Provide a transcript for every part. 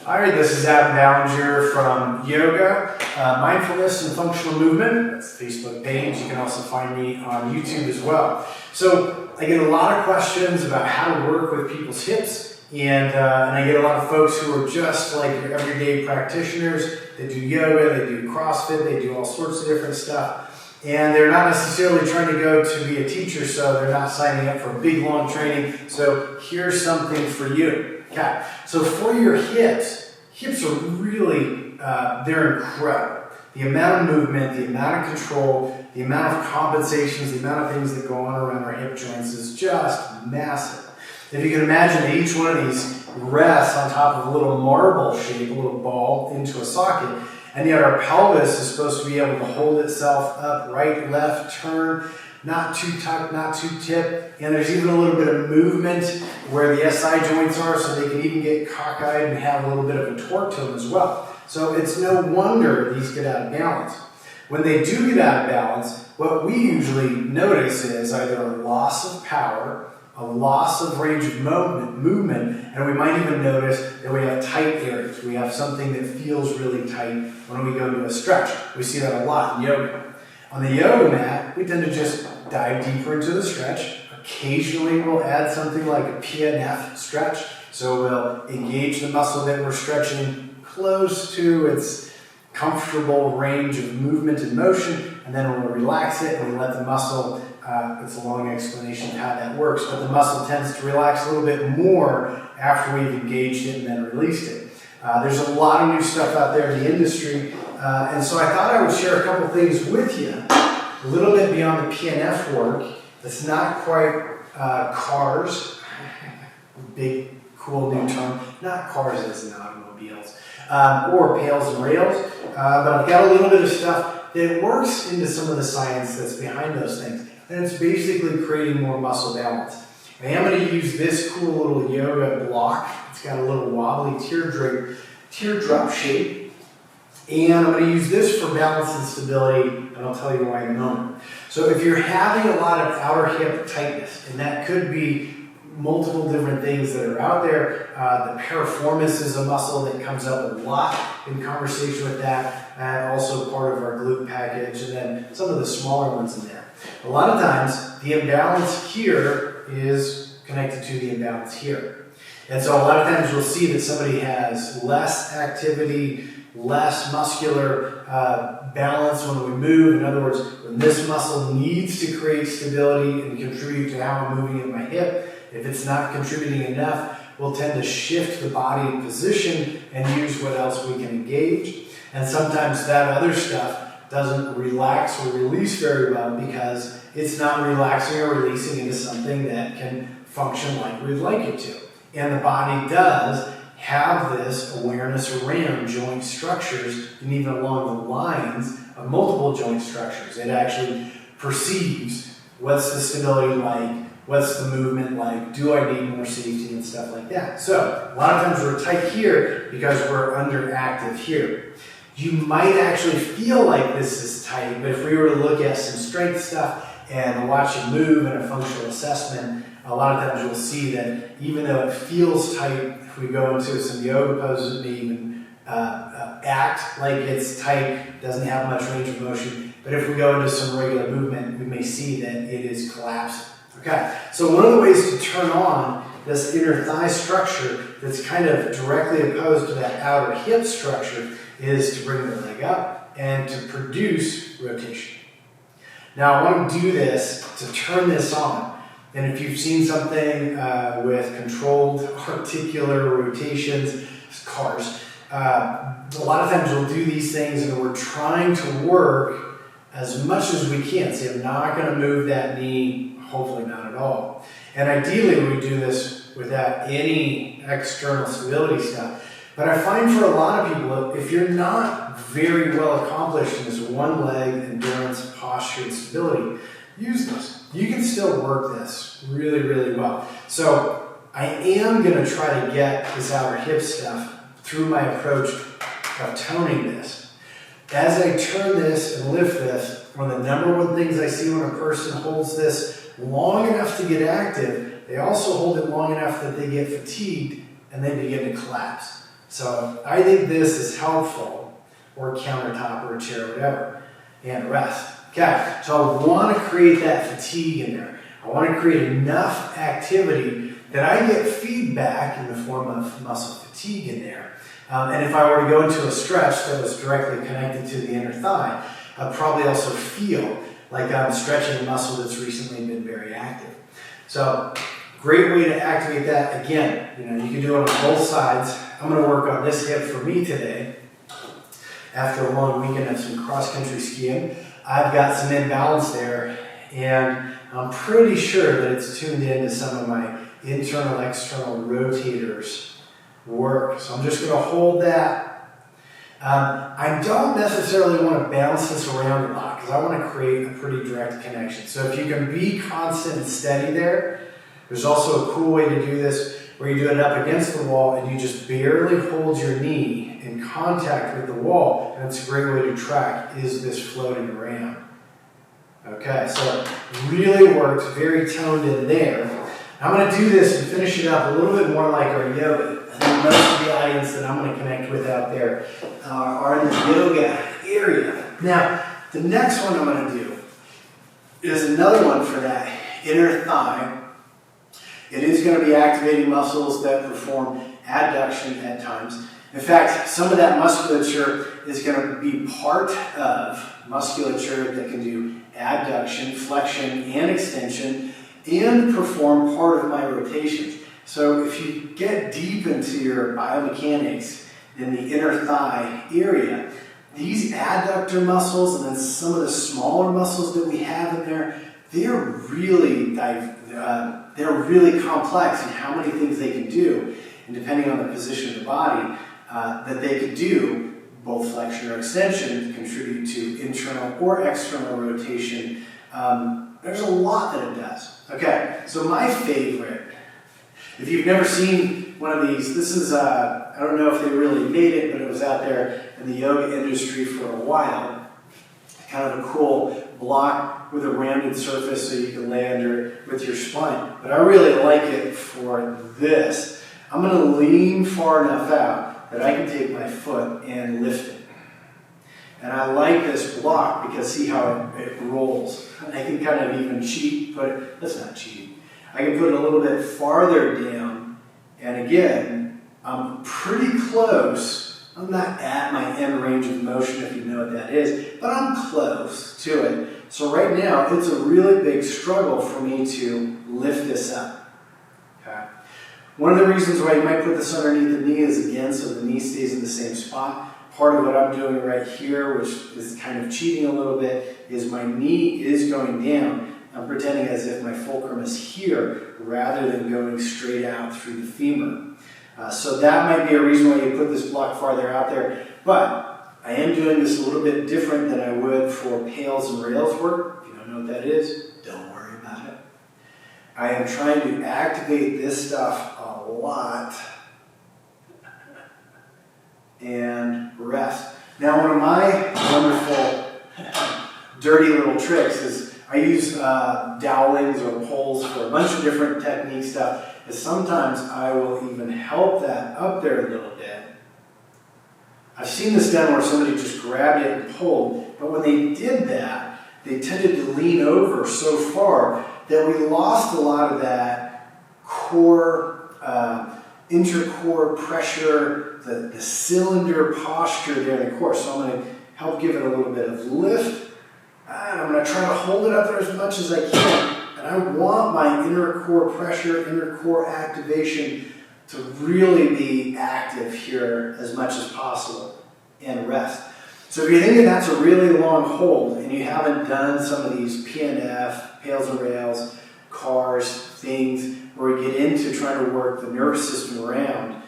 All right, this is Adam Ballinger from Yoga, Mindfulness and Functional Movement. That's the Facebook page. You can also find me on YouTube as well. So I get a lot of questions about how to work with people's hips, and I get a lot of folks who are just like your everyday practitioners. They do yoga, they do CrossFit, they do all sorts of different stuff, and they're not necessarily trying to go to be a teacher, so they're not signing up for a big, long training. So here's something for you. Okay, so for your hips are really, they're incredible. The amount of movement, the amount of control, the amount of compensations, the amount of things that go on around our hip joints is just massive. If you can imagine that each one of these rests on top of a little marble shape, a little ball into a socket, and yet our pelvis is supposed to be able to hold itself up, right, left, turn, not too tucked, not too tipped, and there's even a little bit of movement where the SI joints are, so they can even get cockeyed and have a little bit of a torque to them as well. So it's no wonder these get out of balance. When they do get out of balance, what we usually notice is either a loss of power, a loss of range of movement, and we might even notice that we have tight areas. We have something that feels really tight when we go to a stretch. We see that a lot in yoga. On the yoga mat, we tend to just dive deeper into the stretch. Occasionally we'll add something like a PNF stretch. So we'll engage the muscle that we're stretching close to its comfortable range of movement and motion, and then we'll relax it and we let the muscle, it's a long explanation of how that works, but the muscle tends to relax a little bit more after we've engaged it and then released it. There's a lot of new stuff out there in the industry, and so I thought I would share a couple things with you, a little bit beyond the PNF work. That's not quite cars, big cool new term, not cars as in automobiles, or pails and rails, but I've got a little bit of stuff that works into some of the science that's behind those things, and it's basically creating more muscle balance. I am going to use this cool little yoga block. It's got a little wobbly teardrop shape, and I'm going to use this for balance and stability, and I'll tell you why in a moment. So if you're having a lot of outer hip tightness, and that could be multiple different things that are out there, the piriformis is a muscle that comes up a lot in conversation with that, and also part of our glute package, and then some of the smaller ones in there. A lot of times, the imbalance here is connected to the imbalance here. And so a lot of times you'll see that somebody has less activity, less muscular balance when we move. In other words, when this muscle needs to create stability and contribute to how I'm moving in my hip, if it's not contributing enough, we'll tend to shift the body in position and use what else we can engage. And sometimes that other stuff doesn't relax or release very well because it's not relaxing or releasing into something that can function like we'd like it to. And the body does have this awareness around joint structures and even along the lines of multiple joint structures. It actually perceives what's the stability like, what's the movement like, do I need more safety and stuff like that. So a lot of times we're tight here because we're underactive here. You might actually feel like this is tight, but if we were to look at some strength stuff and watch it move in a functional assessment, a lot of times you'll see that even though it feels tight, if we go into some yoga poses, it may even act like it's tight, doesn't have much range of motion, but if we go into some regular movement, we may see that it is collapsing. Okay, so one of the ways to turn on this inner thigh structure that's kind of directly opposed to that outer hip structure is to bring the leg up and to produce rotation. Now I want to do this to turn this on. And if you've seen something with controlled articular rotations, cars, a lot of times we'll do these things and we're trying to work as much as we can. See, I'm not going to move that knee, hopefully not at all. And ideally we do this without any external stability stuff. But I find for a lot of people, if you're not very well accomplished in this one leg endurance, posture, and stability, use this. You can still work this really, really well. So I am going to try to get this outer hip stuff through my approach of toning this. As I turn this and lift this, one of the number one things I see when a person holds this long enough to get active, they also hold it long enough that they get fatigued and they begin to collapse. So I think this is helpful, or countertop or a chair or whatever, and rest. Okay, so I want to create that fatigue in there. I want to create enough activity that I get feedback in the form of muscle fatigue in there. And if I were to go into a stretch that was directly connected to the inner thigh, I'd probably also feel like I'm stretching a muscle that's recently been very active. So, great way to activate that. Again, you can do it on both sides. I'm going to work on this hip for me today. After a long weekend of some cross-country skiing, I've got some imbalance there, and I'm pretty sure that it's tuned into some of my internal, external rotators work. So I'm just going to hold that. I don't necessarily want to bounce this around a lot because I want to create a pretty direct connection. So if you can be constant and steady there, there's also a cool way to do this where you do it up against the wall and you just barely hold your knee in contact with the wall, and it's a great way to track, is this floating around? Okay, so really works, very toned in there. I'm going to do this and finish it up a little bit more like our yoga. I think most of the audience that I'm going to connect with out there are in the yoga area. Now, the next one I'm going to do is another one for that inner thigh. It is going to be activating muscles that perform adduction at times. In fact, some of that musculature is going to be part of musculature that can do adduction, flexion, and extension, and perform part of my rotations. So if you get deep into your biomechanics in the inner thigh area, these adductor muscles and then some of the smaller muscles that we have in there, they're really complex in how many things they can do, and depending on the position of the body, that they could do, both flexion or extension, contribute to internal or external rotation. There's a lot that it does. Okay, so my favorite, if you've never seen one of these, this is, I don't know if they really made it, but it was out there in the yoga industry for a while. Kind of a cool block with a rounded surface so you can lay under it with your spine. But I really like it for this. I'm going to lean far enough out that I can take my foot and lift it. And I like this block because see how it rolls. I can kind of even that's not cheat. I can put it a little bit farther down, and again, I'm pretty close. I'm not at my end range of motion, if you know what that is, but I'm close to it. So right now, it's a really big struggle for me to lift this up. Okay. One of the reasons why you might put this underneath the knee is, again, so the knee stays in the same spot. Part of what I'm doing right here, which is kind of cheating a little bit, is my knee is going down. I'm pretending as if my fulcrum is here rather than going straight out through the femur. So that might be a reason why you put this block farther out there. But I am doing this a little bit different than I would for pails and rails work. If you don't know what that is, don't worry about it. I am trying to activate this stuff a lot and rest. Now, one of my wonderful dirty little tricks is I use dowelings or poles for a bunch of different technique stuff. Is sometimes I will even help that up there a little bit. I've seen this done where somebody just grabbed it and pulled, but when they did that, they tended to lean over so far that we lost a lot of that core, intercore pressure, the cylinder posture there in the core. So I'm going to help give it a little bit of lift. And I'm going to try to hold it up there as much as I can. And I want my inner core pressure, inner core activation to really be active here as much as possible and rest. So if you're thinking that's a really long hold and you haven't done some of these PNF, pails and rails, cars, things where we get into trying to work the nervous system around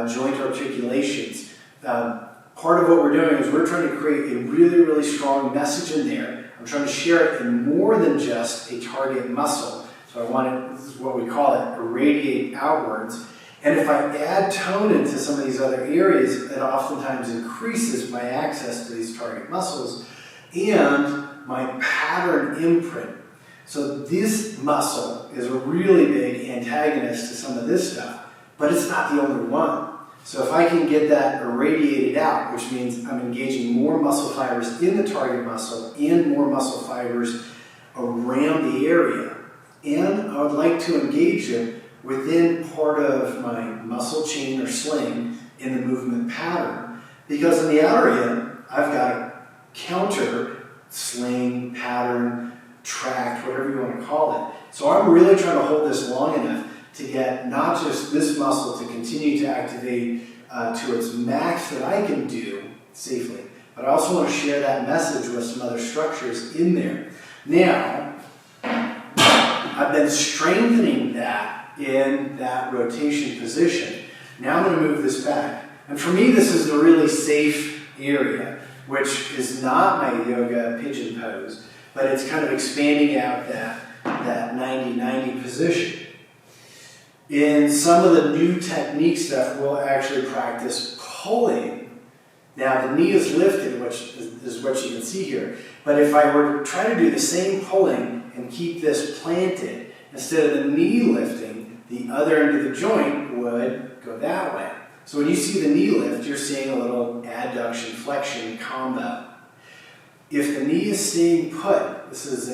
joint articulations, part of what we're doing is we're trying to create a really, really strong message in there. I'm trying to share it in more than just a target muscle. So I want it, this is what we call it, irradiate outwards. And if I add tone into some of these other areas, it oftentimes increases my access to these target muscles and my pattern imprint. So this muscle is a really big antagonist to some of this stuff, but it's not the only one. So if I can get that irradiated out, which means I'm engaging more muscle fibers in the target muscle and more muscle fibers around the area, and I would like to engage it within part of my muscle chain or sling in the movement pattern, because in the outer end, I've got a counter sling, pattern, tract, whatever you want to call it. So I'm really trying to hold this long enough to get not just this muscle to continue to activate to its max that I can do safely, but I also want to share that message with some other structures in there. Now, I've been strengthening that in that rotation position. Now I'm going to move this back. And for me, this is a really safe area, which is not my yoga pigeon pose, but it's kind of expanding out that 90-90 position. In some of the new technique stuff, we'll actually practice pulling. Now the knee is lifted, which is what you can see here. But if I were to try to do the same pulling and keep this planted, instead of the knee lifting, the other end of the joint would go that way. So when you see the knee lift, you're seeing a little adduction flexion combo. If the knee is staying put, this is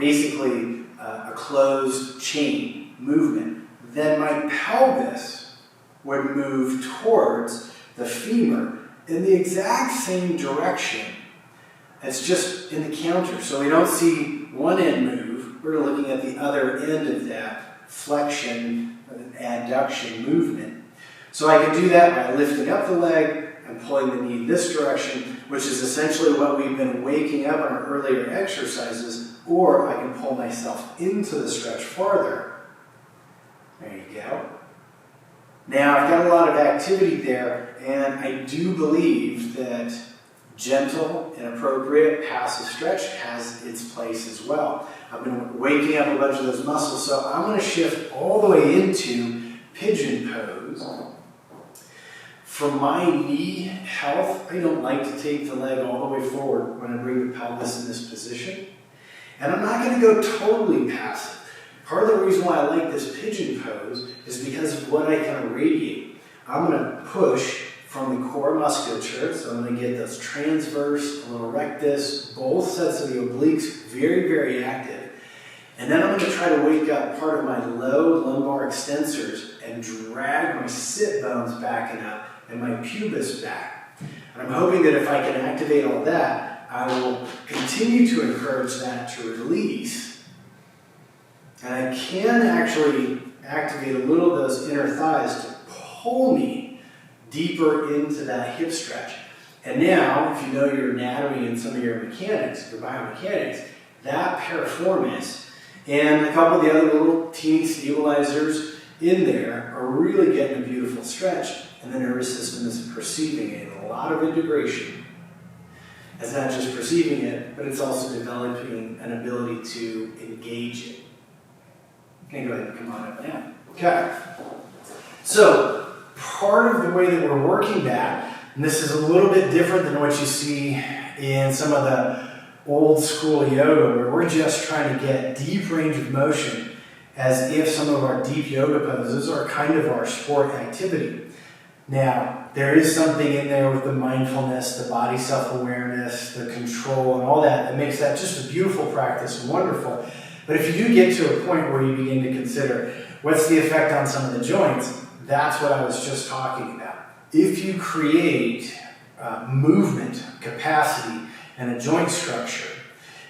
basically a closed chain movement, then my pelvis would move towards the femur in the exact same direction. It's just in the counter. So we don't see one end move, we're looking at the other end of that flexion, adduction movement. So I can do that by lifting up the leg and pulling the knee this direction, which is essentially what we've been waking up on our earlier exercises, or I can pull myself into the stretch farther. There you go. Now I've got a lot of activity there, and I do believe that gentle and appropriate passive stretch has its place as well. I've been waking up a bunch of those muscles, so I'm going to shift all the way into pigeon pose. For my knee health, I don't like to take the leg all the way forward when I bring the pelvis in this position. And I'm not going to go totally passive. Part of the reason why I like this pigeon pose is because of what I can irradiate. I'm going to push from the core musculature, so I'm going to get this transverse, a little rectus, both sets of the obliques very, very active. And then I'm going to try to wake up part of my low lumbar extensors and drag my sit bones back and up and my pubis back. And I'm hoping that if I can activate all that, I will continue to encourage that to release. And I can actually activate a little of those inner thighs to pull me deeper into that hip stretch. And now, if you know your anatomy and some of your mechanics, your biomechanics, that piriformis and a couple of the other little teeny stabilizers in there are really getting a beautiful stretch. And the nervous system is perceiving it. A lot of integration. It's not just perceiving it, but it's also developing an ability to engage it. Okay, go ahead and come on up now. Okay. So, part of the way that we're working that, and this is a little bit different than what you see in some of the old school yoga, where we're just trying to get deep range of motion as if some of our deep yoga poses are kind of our sport activity. Now, there is something in there with the mindfulness, the body self-awareness, the control, and all that makes that just a beautiful practice and wonderful. But if you do get to a point where you begin to consider what's the effect on some of the joints, that's what I was just talking about. If you create movement, capacity, and a joint structure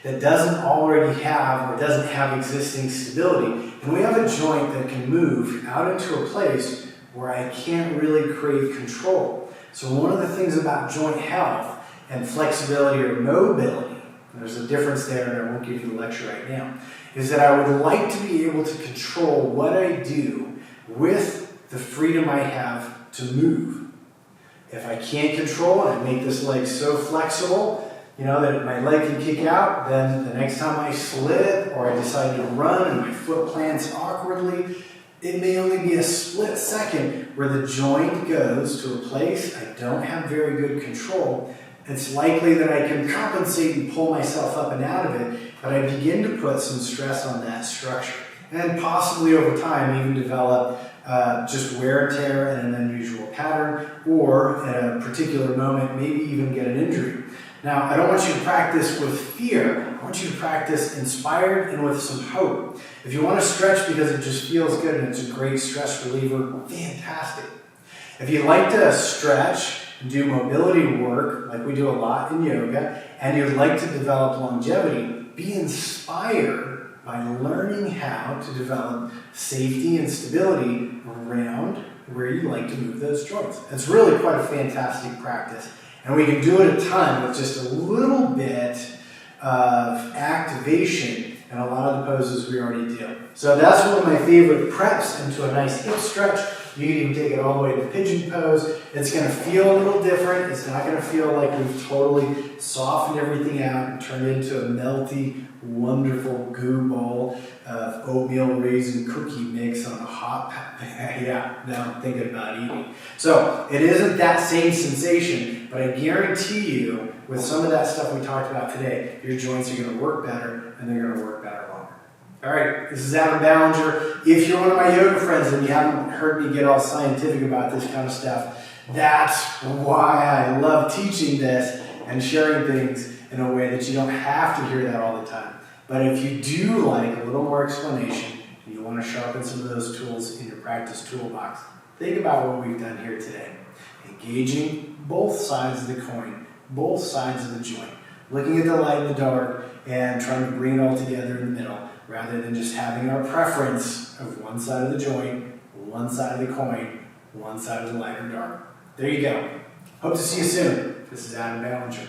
that doesn't already have or doesn't have existing stability, then we have a joint that can move out into a place where I can't really create control. So one of the things about joint health and flexibility or mobility, there's a difference there and I won't give you the lecture right now, is that I would like to be able to control what I do with the freedom I have to move. If I can't control and I make this leg so flexible, that my leg can kick out, then the next time I slip or I decide to run and my foot plants awkwardly, it may only be a split second where the joint goes to a place I don't have very good control. It's likely that I can compensate and pull myself up and out of it, but I begin to put some stress on that structure. And possibly over time even develop just wear and tear in an unusual pattern, or at a particular moment, maybe even get an injury. Now, I don't want you to practice with fear. I want you to practice inspired and with some hope. If you want to stretch because it just feels good and it's a great stress reliever, fantastic. If you like to stretch and do mobility work, like we do a lot in yoga, and you'd like to develop longevity, be inspired by learning how to develop safety and stability around where you like to move those joints. It's really quite a fantastic practice. And we can do it a ton with just a little bit of activation in a lot of the poses we already do. So that's one of my favorite preps into a nice hip stretch. You can even take it all the way to pigeon pose. It's going to feel a little different. It's not going to feel like we've totally softened everything out and turned into a melty, wonderful goo bowl of oatmeal raisin cookie mix on a hot pan. Yeah, now I'm thinking about eating. So it isn't that same sensation, but I guarantee you, with some of that stuff we talked about today, your joints are going to work better and they're going to work better longer. All right, this is Adam Ballinger. If you're one of my yoga friends and you haven't heard me get all scientific about this kind of stuff, that's why I love teaching this and sharing things in a way that you don't have to hear that all the time. But if you do like a little more explanation and you want to sharpen some of those tools in your practice toolbox, think about what we've done here today. Engaging both sides of the coin, both sides of the joint, looking at the light and the dark and trying to bring it all together in the middle, rather than just having our preference of one side of the joint, one side of the coin, one side of the light or dark. There you go. Hope to see you soon. This is Adam Ballinger.